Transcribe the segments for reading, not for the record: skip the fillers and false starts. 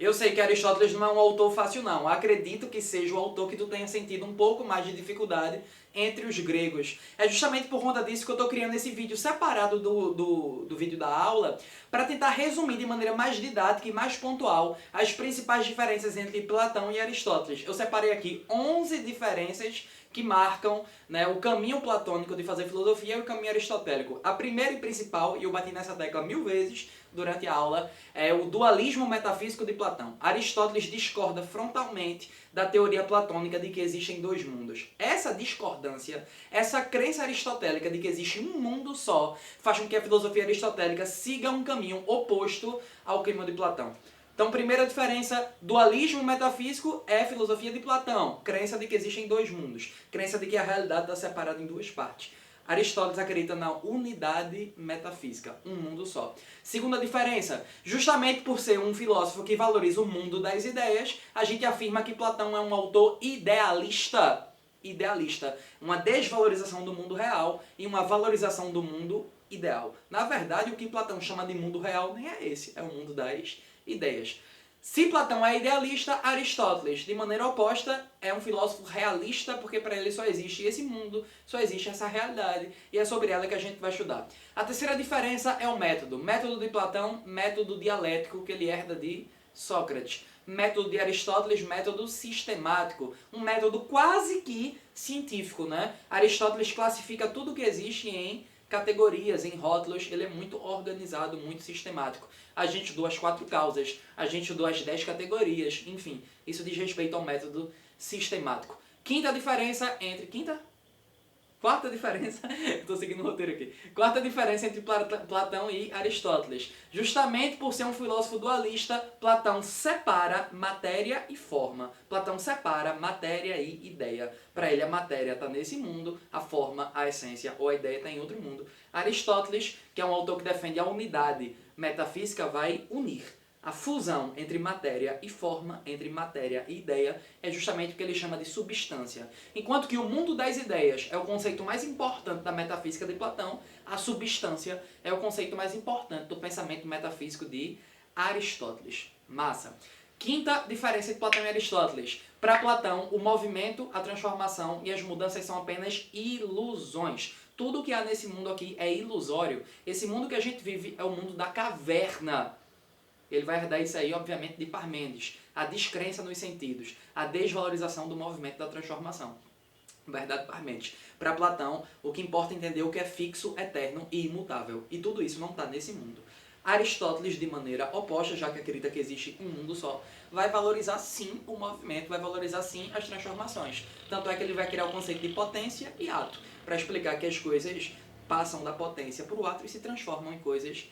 Eu sei que Aristóteles não é um autor fácil não, acredito que seja o autor que tu tenha sentido um pouco mais de dificuldade entre os gregos. É justamente por conta disso que eu estou criando esse vídeo separado do vídeo da aula, para tentar resumir de maneira mais didática e mais pontual as principais diferenças entre Platão e Aristóteles. Eu separei aqui 11 diferenças que marcam, né, o caminho platônico de fazer filosofia e o caminho aristotélico. A primeira e principal, e eu bati nessa tecla 1000 vezes durante a aula, é o dualismo metafísico de Platão. Aristóteles discorda frontalmente da teoria platônica de que existem dois mundos. Essa discordância, essa crença aristotélica de que existe um mundo só, faz com que a filosofia aristotélica siga um caminho oposto ao caminho de Platão. Então, primeira diferença, dualismo metafísico é filosofia de Platão, crença de que existem dois mundos, crença de que a realidade está separada em duas partes. Aristóteles acredita na unidade metafísica, um mundo só. Segunda diferença, justamente por ser um filósofo que valoriza o mundo das ideias, a gente afirma que Platão é um autor idealista. Idealista, uma desvalorização do mundo real e uma valorização do mundo ideal. Na verdade, o que Platão chama de mundo real nem é esse, é o mundo das ideias. Se Platão é idealista, Aristóteles, de maneira oposta, é um filósofo realista, porque para ele só existe esse mundo, só existe essa realidade, e é sobre ela que a gente vai estudar. A terceira diferença é o método. Método de Platão, método dialético, que ele herda de Sócrates. Método de Aristóteles, método sistemático. Um método quase que científico, né? Aristóteles classifica tudo que existe em categorias, em rótulos, ele é muito organizado, muito sistemático. A gente estudou as 4 causas, a gente estudou as 10 categorias, enfim, isso diz respeito ao método sistemático. Quinta diferença entre... Quarta diferença, estou seguindo o roteiro aqui. Quarta diferença entre Platão e Aristóteles. Justamente por ser um filósofo dualista, Platão separa matéria e forma. Platão separa matéria e ideia. Para ele a matéria está nesse mundo, a forma, a essência ou a ideia está em outro mundo. Aristóteles, que é um autor que defende a unidade metafísica, vai unir. A fusão entre matéria e forma, entre matéria e ideia, é justamente o que ele chama de substância. Enquanto que o mundo das ideias é o conceito mais importante da metafísica de Platão, a substância é o conceito mais importante do pensamento metafísico de Aristóteles. Massa! Quinta diferença entre Platão e Aristóteles. Para Platão, o movimento, a transformação e as mudanças são apenas ilusões. Tudo que há nesse mundo aqui é ilusório. Esse mundo que a gente vive é o mundo da caverna. Ele vai herdar isso aí, obviamente, de Parmênides. A descrença nos sentidos, a desvalorização do movimento da transformação. Vai herdar de Parmênides. Para Platão, o que importa é entender o que é fixo, eterno e imutável. E tudo isso não está nesse mundo. Aristóteles, de maneira oposta, já que acredita que existe um mundo só, vai valorizar sim o movimento, vai valorizar sim as transformações. Tanto é que ele vai criar o conceito de potência e ato, para explicar que as coisas passam da potência para o ato e se transformam em coisas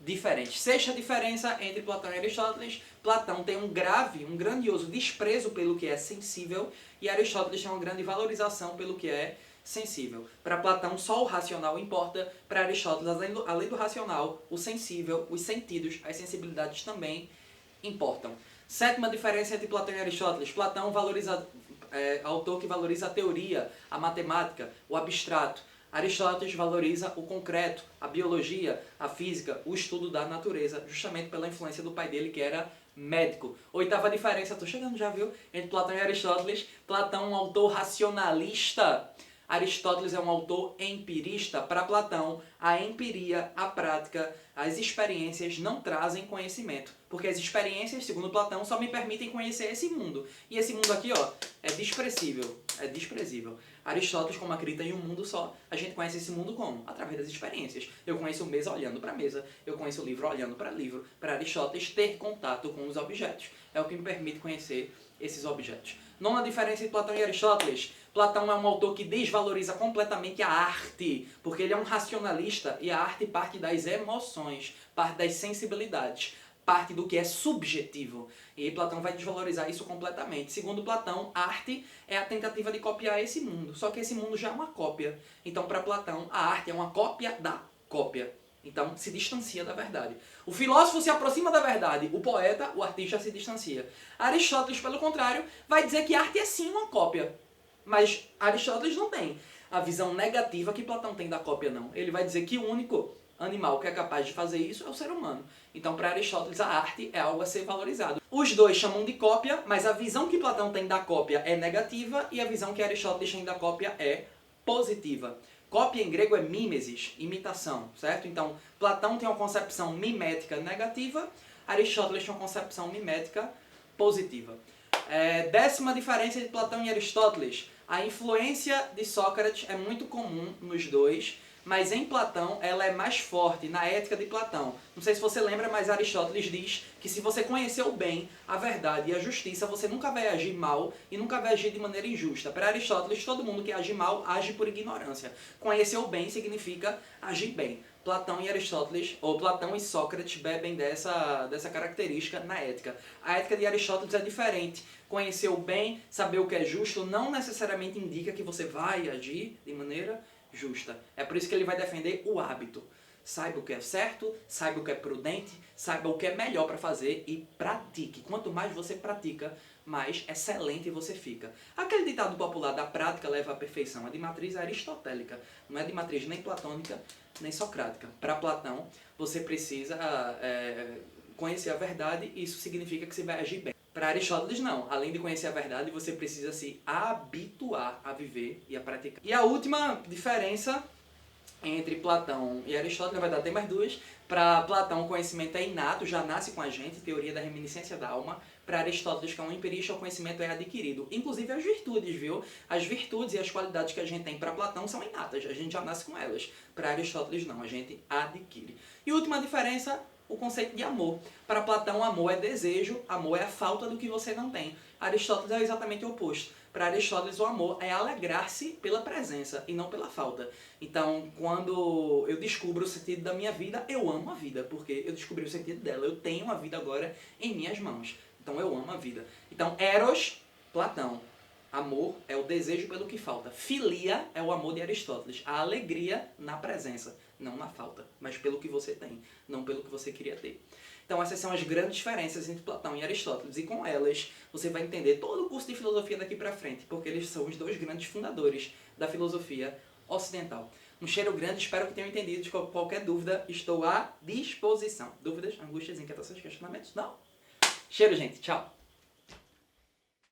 diferentes. Sexta diferença entre Platão e Aristóteles: Platão tem um grandioso desprezo pelo que é sensível e Aristóteles tem uma grande valorização pelo que é sensível. Para Platão, só o racional importa. Para Aristóteles, além do racional, o sensível, os sentidos, as sensibilidades também importam. Sétima diferença entre Platão e Aristóteles: Platão autor que valoriza a teoria, a matemática, o abstrato. Aristóteles valoriza o concreto, a biologia, a física, o estudo da natureza, justamente pela influência do pai dele, que era médico. Oitava diferença, tô chegando já, viu? Entre Platão e Aristóteles: Platão é um autor racionalista, Aristóteles é um autor empirista. Para Platão, a empiria, a prática, as experiências não trazem conhecimento, porque as experiências, segundo Platão, só me permitem conhecer esse mundo. E esse mundo aqui, ó, é desprezível, é desprezível. Aristóteles, como acredita em um mundo só, a gente conhece esse mundo como? Através das experiências. Eu conheço mesa olhando para mesa, eu conheço o livro olhando para livro. Para Aristóteles, ter contato com os objetos é o que me permite conhecer esses objetos. Nona diferença entre Platão e Aristóteles: Platão é um autor que desvaloriza completamente a arte, porque ele é um racionalista e a arte parte das emoções, parte das sensibilidades, parte do que é subjetivo. E Platão vai desvalorizar isso completamente. Segundo Platão, arte é a tentativa de copiar esse mundo, só que esse mundo já é uma cópia. Então, para Platão, a arte é uma cópia da cópia. Então, se distancia da verdade. O filósofo se aproxima da verdade, o poeta, o artista, se distancia. Aristóteles, pelo contrário, vai dizer que a arte é sim uma cópia. Mas Aristóteles não tem a visão negativa que Platão tem da cópia, não. Ele vai dizer que o único animal que é capaz de fazer isso é o ser humano. Então, para Aristóteles, a arte é algo a ser valorizado. Os dois chamam de cópia, mas a visão que Platão tem da cópia é negativa e a visão que Aristóteles tem da cópia é positiva. Cópia em grego é mimesis, imitação, certo? Então, Platão tem uma concepção mimética negativa, Aristóteles tem uma concepção mimética positiva. Décima diferença entre Platão e Aristóteles. A influência de Sócrates é muito comum nos dois, mas em Platão ela é mais forte, na ética de Platão. Não sei se você lembra, mas Aristóteles diz que se você conhecer o bem, a verdade e a justiça, você nunca vai agir mal e nunca vai agir de maneira injusta. Para Aristóteles, todo mundo que age mal, age por ignorância. Conhecer o bem significa agir bem. Platão e Aristóteles, ou Platão e Sócrates bebem dessa característica na ética. A ética de Aristóteles é diferente. Conhecer o bem, saber o que é justo, não necessariamente indica que você vai agir de maneira justa. É por isso que ele vai defender o hábito. Saiba o que é certo, saiba o que é prudente, saiba o que é melhor para fazer e pratique. Quanto mais você pratica, mais excelente você fica. Aquele ditado popular da prática leva à perfeição é de matriz aristotélica, não é de matriz nem platônica nem socrática. Para Platão, você precisa conhecer a verdade e isso significa que você vai agir bem. Para Aristóteles, não. Além de conhecer a verdade, você precisa se habituar a viver e a praticar. E a última diferença entre Platão e Aristóteles, na verdade tem mais duas. Para Platão, o conhecimento é inato, já nasce com a gente, teoria da reminiscência da alma. Para Aristóteles, que é um empirista, o conhecimento é adquirido. Inclusive as virtudes, viu? As virtudes e as qualidades que a gente tem para Platão são inatas, a gente já nasce com elas. Para Aristóteles, não, a gente adquire. E última diferença, o conceito de amor. Para Platão, amor é desejo, amor é a falta do que você não tem. Aristóteles é exatamente o oposto. Para Aristóteles, o amor é alegrar-se pela presença e não pela falta. Então, quando eu descubro o sentido da minha vida, eu amo a vida, porque eu descobri o sentido dela. Eu tenho a vida agora em minhas mãos. Então, eu amo a vida. Então, Eros, Platão. Amor é o desejo pelo que falta. Filia é o amor de Aristóteles. A alegria na presença, não na falta, mas pelo que você tem, não pelo que você queria ter. Então essas são as grandes diferenças entre Platão e Aristóteles, e com elas você vai entender todo o curso de filosofia daqui pra frente, porque eles são os dois grandes fundadores da filosofia ocidental. Um cheiro grande, espero que tenham entendido. Qualquer dúvida, estou à disposição. Dúvidas, angústias, inquietações, questionamentos? Não? Cheiro, gente. Tchau.